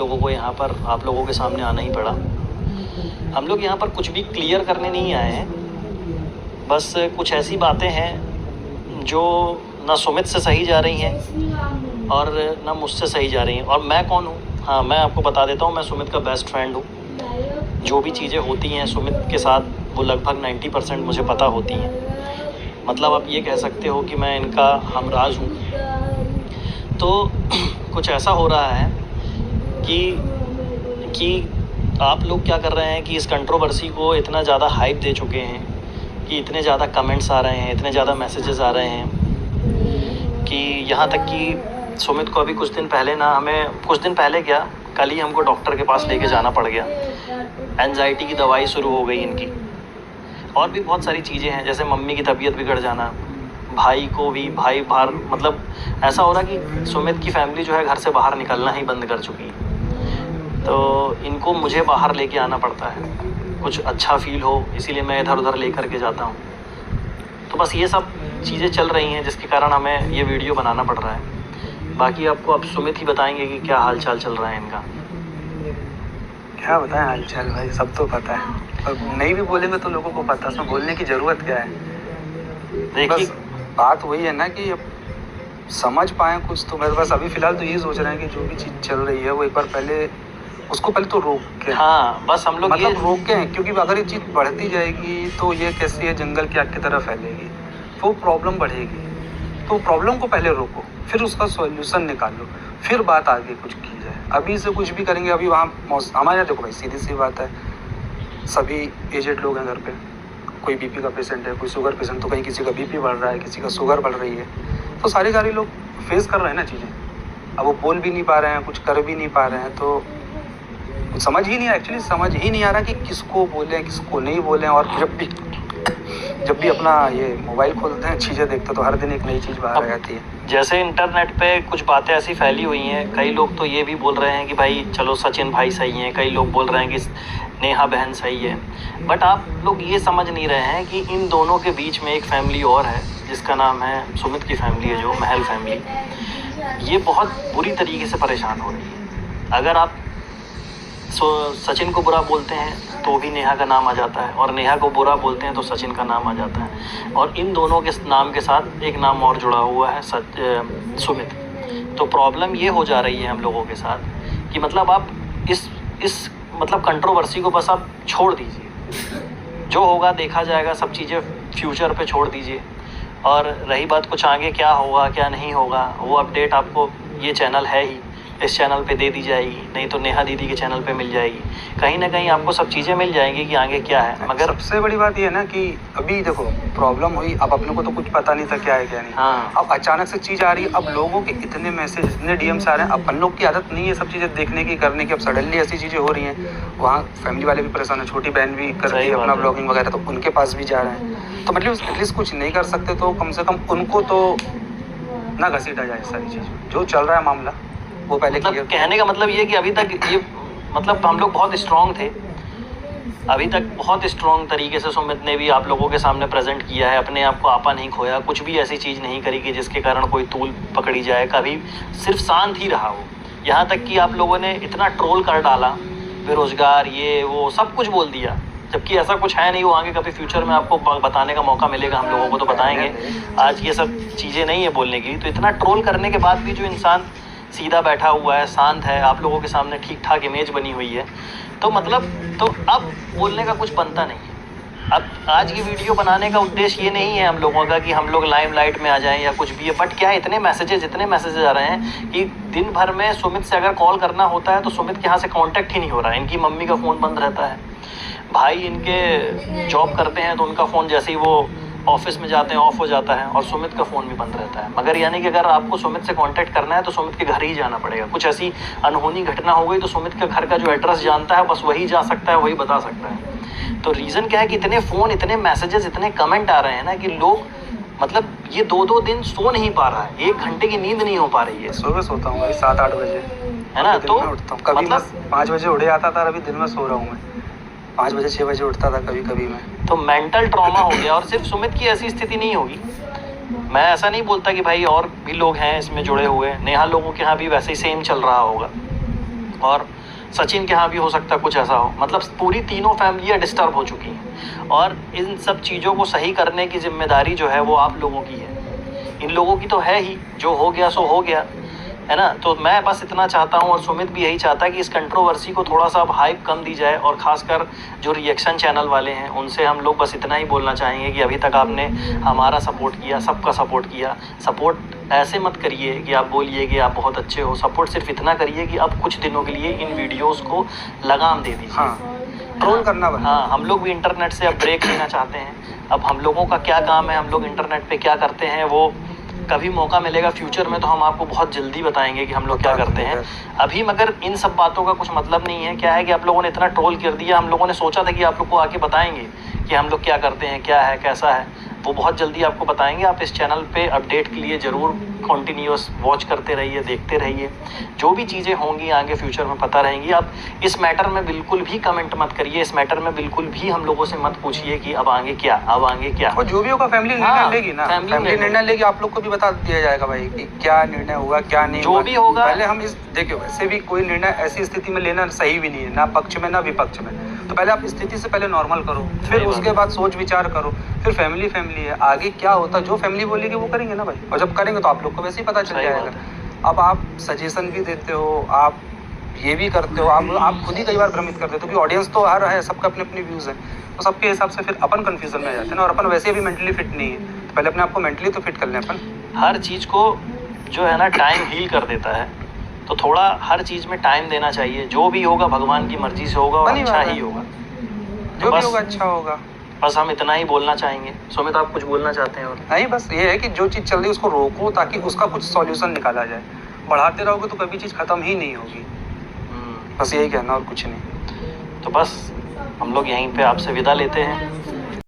लोगों को यहाँ पर आप लोगों के सामने आना ही पड़ा। हम लोग यहाँ पर कुछ भी क्लियर करने नहीं आए हैं, बस कुछ ऐसी बातें हैं जो ना सुमित से सही जा रही हैं और ना मुझसे सही जा रही हैं। और मैं कौन हूँ? हाँ, मैं आपको बता देता हूँ, मैं सुमित का बेस्ट फ्रेंड हूँ। जो भी चीज़ें होती हैं सुमित के साथ वो लगभग 90% मुझे पता होती हैं। मतलब आप ये कह सकते हो कि मैं इनका हमराज हूँ। तो कुछ ऐसा हो रहा है कि आप लोग क्या कर रहे हैं कि इस कंट्रोवर्सी को इतना ज़्यादा हाइप दे चुके हैं कि इतने ज़्यादा कमेंट्स आ रहे हैं, इतने ज़्यादा मैसेजेस आ रहे हैं कि यहाँ तक कि सुमित को अभी कुछ दिन पहले क्या, कल ही हमको डॉक्टर के पास लेके जाना पड़ गया। एंजाइटी की दवाई शुरू हो गई इनकी। और भी बहुत सारी चीज़ें हैं, जैसे मम्मी की तबीयत बिगड़ जाना, भाई को भी बाहर, मतलब ऐसा हो रहा कि सुमित की फैमिली जो है घर से बाहर निकलना ही बंद कर चुकी है। तो इनको मुझे बाहर लेके आना पड़ता है, कुछ अच्छा फील हो, इसीलिए मैं इधर उधर लेकर के जाता हूँ। तो बस ये सब चीज़ें चल रही हैं जिसके कारण हमें ये वीडियो बनाना पड़ रहा है। बाकी आपको अब सुमित ही बताएंगे कि क्या हाल चाल चल रहा है इनका। क्या बताएं हाल चाल भाई, सब तो पता है, और नहीं भी बोलेंगे तो लोगों को पता, उसमें बोलने की ज़रूरत क्या है। देखिए बात वही है ना कि अब समझ पाएँ कुछ, तो मेरे पास अभी फ़िलहाल तो यही सोच रहे हैं कि जो भी चीज़ चल रही है वो एक बार पहले उसको तो रोक के, हाँ बस हम लोग मतलब रोकें, क्योंकि अगर ये चीज़ बढ़ती जाएगी तो ये कैसे है जंगल की आग की तरह फैलेगी, तो प्रॉब्लम बढ़ेगी। तो प्रॉब्लम को पहले रोको, फिर उसका सॉल्यूशन निकालो, फिर बात आगे कुछ की जाए। अभी से कुछ भी करेंगे, अभी वहाँ हमारे यहाँ देखो भाई, सीधी सी बात है, सभी एजेड लोग हैं घर पे, कोई बीपी का पेशेंट है, कोई शुगर पेशेंट, तो कहीं किसी का बीपी बढ़ रहा है, किसी का शुगर बढ़ रही है, तो सारे लोग फेस कर रहे हैं ना चीज़ें। अब वो बोल भी नहीं पा रहे हैं, कुछ कर भी नहीं पा रहे हैं, तो समझ ही नहीं आ रहा कि किसको बोलें किसको नहीं बोलें। और जब भी अपना ये मोबाइल खोलते हैं, चीज़ें देखते तो हर दिन एक नई चीज़ बाहर आ जाती है। जैसे इंटरनेट पे कुछ बातें ऐसी फैली हुई हैं, कई लोग तो ये भी बोल रहे हैं कि भाई चलो सचिन भाई सही हैं, कई लोग बोल रहे हैं कि नेहा बहन सही है। बट आप लोग ये समझ नहीं रहे हैं कि इन दोनों के बीच में एक फैमिली और है जिसका नाम है सुमित की फैमिली है, जो महल फैमिली। ये बहुत बुरी तरीके से परेशान हो रही है। अगर आप सचिन को बुरा बोलते हैं तो भी नेहा का नाम आ जाता है, और नेहा को बुरा बोलते हैं तो सचिन का नाम आ जाता है, और इन दोनों के नाम के साथ एक नाम और जुड़ा हुआ है सुमित। तो प्रॉब्लम ये हो जा रही है हम लोगों के साथ कि मतलब आप इस मतलब कंट्रोवर्सी को बस आप छोड़ दीजिए, जो होगा देखा जाएगा, सब चीज़ें फ्यूचर पे छोड़ दीजिए। और रही बात कुछ आगे क्या होगा क्या नहीं होगा, वो अपडेट आपको ये चैनल है ही, इस चैनल पे दे दी जाएगी, नहीं तो नेहा दीदी के चैनल पे मिल जाएगी। कहीं ना कहीं आपको सब चीज़ें मिल जाएंगी कि आगे क्या है। मगर सबसे बड़ी बात ये है ना कि अभी देखो प्रॉब्लम हुई, अब अपने को तो कुछ पता नहीं था क्या है क्या नहीं। हाँ, अब अचानक से चीज़ आ रही है, अब लोगों के इतने मैसेज, इतने डीएम्स आ रहे हैं, अपन लोग की आदत नहीं है सब चीज़ें देखने की करने की, अब सडनली ऐसी चीज़ें हो रही हैं। वहाँ फैमिली वाले भी परेशान है, छोटी बहन भी करती है अपना ब्लॉगिंग वगैरह, तो उनके पास भी जा रहे हैं। तो मतलब एटलीस्ट कुछ नहीं कर सकते तो कम से कम उनको तो ना घसीटा जाए सारी चीज़, जो चल रहा है मामला वो पहले मतलब कहने का मतलब ये कि अभी तक ये मतलब हम लोग बहुत स्ट्रॉन्ग थे, अभी तक बहुत स्ट्रॉन्ग तरीके से सुमित ने भी आप लोगों के सामने प्रेजेंट किया है, अपने आप को आपा नहीं खोया, कुछ भी ऐसी चीज़ नहीं करी कि जिसके कारण कोई तूल पकड़ी जाए, कभी सिर्फ शांत ही रहा हो। यहाँ तक कि आप लोगों ने इतना ट्रोल कर डाला, बेरोजगार ये वो सब कुछ बोल दिया, जबकि ऐसा कुछ है नहीं। वो आगे कभी फ्यूचर में आपको बताने का मौका मिलेगा, हम लोगों को तो बताएंगे, आज ये सब चीज़ें नहीं है बोलने की। तो इतना ट्रोल करने के बाद भी जो इंसान सीधा बैठा हुआ है, शांत है, आप लोगों के सामने ठीक ठाक इमेज बनी हुई है, तो मतलब तो अब बोलने का कुछ बनता नहीं है। अब आज की वीडियो बनाने का उद्देश्य ये नहीं है हम लोगों का कि हम लोग लाइमलाइट में आ जाएं या कुछ भी है, बट क्या है इतने मैसेजेस आ रहे हैं कि दिन भर में सुमित से अगर कॉल करना होता है तो सुमित के यहाँ से कांटेक्ट ही नहीं हो रहा है। इनकी मम्मी का फ़ोन बंद रहता है, भाई इनके जॉब करते हैं तो उनका फ़ोन जैसे ही वो ऑफिस में जाते हैं ऑफ हो जाता है, और सुमित का फ़ोन भी बंद रहता है। मगर यानी कि अगर आपको सुमित से कांटेक्ट करना है तो सुमित के घर ही जाना पड़ेगा। कुछ ऐसी अनहोनी घटना हो गई तो सुमित के घर का जो एड्रेस जानता है बस वही जा सकता है, वही बता सकता है। तो रीज़न क्या है कि इतने फ़ोन, इतने मैसेजेस, इतने कमेंट आ रहे हैं ना कि लोग मतलब ये 2-2 दिन सो नहीं पा रहा है, 1 घंटे की नींद नहीं हो पा रही है। सुबह सोता हूँ भाई 7-8 बजे, है ना, तो उठता हूँ, कभी मतलब 5 बजे उड़े आता था, अभी दिन में सो रहा हूँ मैं, 5 बजे 6 बजे उठता था कभी मैं। तो मेंटल ट्रॉमा हो गया। और सिर्फ सुमित की ऐसी स्थिति नहीं होगी, मैं ऐसा नहीं बोलता कि भाई और भी लोग हैं इसमें जुड़े हुए, नेहा लोगों के यहाँ भी वैसे ही सेम चल रहा होगा। और सचिन के यहाँ भी हो सकता है कुछ ऐसा हो। मतलब पूरी तीनों फैमिलियाँ डिस्टर्ब हो चुकी हैं और इन सब चीज़ों को सही करने की जिम्मेदारी जो है वो आप लोगों की है। इन लोगों की तो है ही, जो हो गया सो हो गया, है ना। तो मैं बस इतना चाहता हूँ और सुमित भी यही चाहता है कि इस कंट्रोवर्सी को थोड़ा सा अब हाइप कम दी जाए, और ख़ासकर जो रिएक्शन चैनल वाले हैं उनसे हम लोग बस इतना ही बोलना चाहेंगे कि अभी तक आपने हमारा सपोर्ट किया, सबका सपोर्ट किया। सपोर्ट ऐसे मत करिए कि आप बोलिए कि आप बहुत अच्छे हो, सपोर्ट सिर्फ इतना करिए कि अब कुछ दिनों के लिए इन वीडियोज़ को लगाम दे दीजिए। हाँ, ट्रोल करना बंद। हाँ, हम लोग भी इंटरनेट से अब ब्रेक लेना चाहते हैं। अब हम लोगों का क्या काम है, हम लोग इंटरनेट पे क्या करते हैं, वो कभी मौका मिलेगा फ्यूचर में तो हम आपको बहुत जल्दी बताएंगे कि हम लोग क्या करते हैं। अभी मगर इन सब बातों का कुछ मतलब नहीं है। क्या है कि आप लोगों ने इतना ट्रोल कर दिया, हम लोगों ने सोचा था कि आप लोग को आके बताएंगे कि हम लोग क्या करते हैं, क्या है, कैसा है, वो बहुत जल्दी आपको बताएंगे। आप इस चैनल पे अपडेट के लिए ज़रूर कंटिन्यूअस वॉच करते रहिए, देखते रहिए। जो भी चीज़ें होंगी आगे फ्यूचर में पता रहेंगी। आप इस मैटर में बिल्कुल भी कमेंट मत करिए, इस मैटर में बिल्कुल भी हम लोगों से मत पूछिए कि अब आगे क्या, अब आगे क्या। और जो भी होगा फैमिली निर्णय लेगी ना, फैमिली निर्णय लेगी, आप लोग को भी बता दिया जाएगा भाई कि क्या निर्णय होगा, क्या नहीं जो भी होगा। पहले हम इस देखिए, वैसे भी कोई निर्णय ऐसी स्थिति में लेना सही भी नहीं है, ना पक्ष में ना विपक्ष में। तो पहले आप स्थिति से पहले नॉर्मल करो, फिर उसके बाद सोच विचार करो, फिर फैमिली है, आगे क्या होता है जो फैमिली बोलेगी वो करेंगे ना भाई। और जब करेंगे तो आप लोग को वैसे ही पता चल जाएगा। अब आप सजेशन भी देते हो, आप ये भी करते हो, आप खुद ही कई बार भ्रमित करते हो, क्योंकि ऑडियंस तो आ रहा है, सबका अपने अपने व्यूज़ हैं, तो सबके हिसाब से फिर अपन कंफ्यूजन में आ जाते हैं ना। और अपन वैसे भी मेंटली फिट नहीं है, तो पहले अपने आप को मेंटली तो फिट कर लें अपन। हर चीज़ को जो है ना टाइम हील कर देता है, तो थोड़ा हर चीज़ में टाइम देना चाहिए। जो भी होगा भगवान की मर्जी से होगा और अच्छा ही होगा, जो भी होगा अच्छा होगा। बस हम इतना ही बोलना चाहेंगे। सुमित, आप कुछ बोलना चाहते हैं? और नहीं, बस ये है कि जो चीज़ चल रही है उसको रोको, ताकि उसका कुछ सॉल्यूशन निकाला जाए। बढ़ाते रहोगे तो कभी चीज़ खत्म ही नहीं होगी। बस यही कहना और कुछ नहीं। तो बस हम लोग यहीं पे आपसे विदा लेते हैं।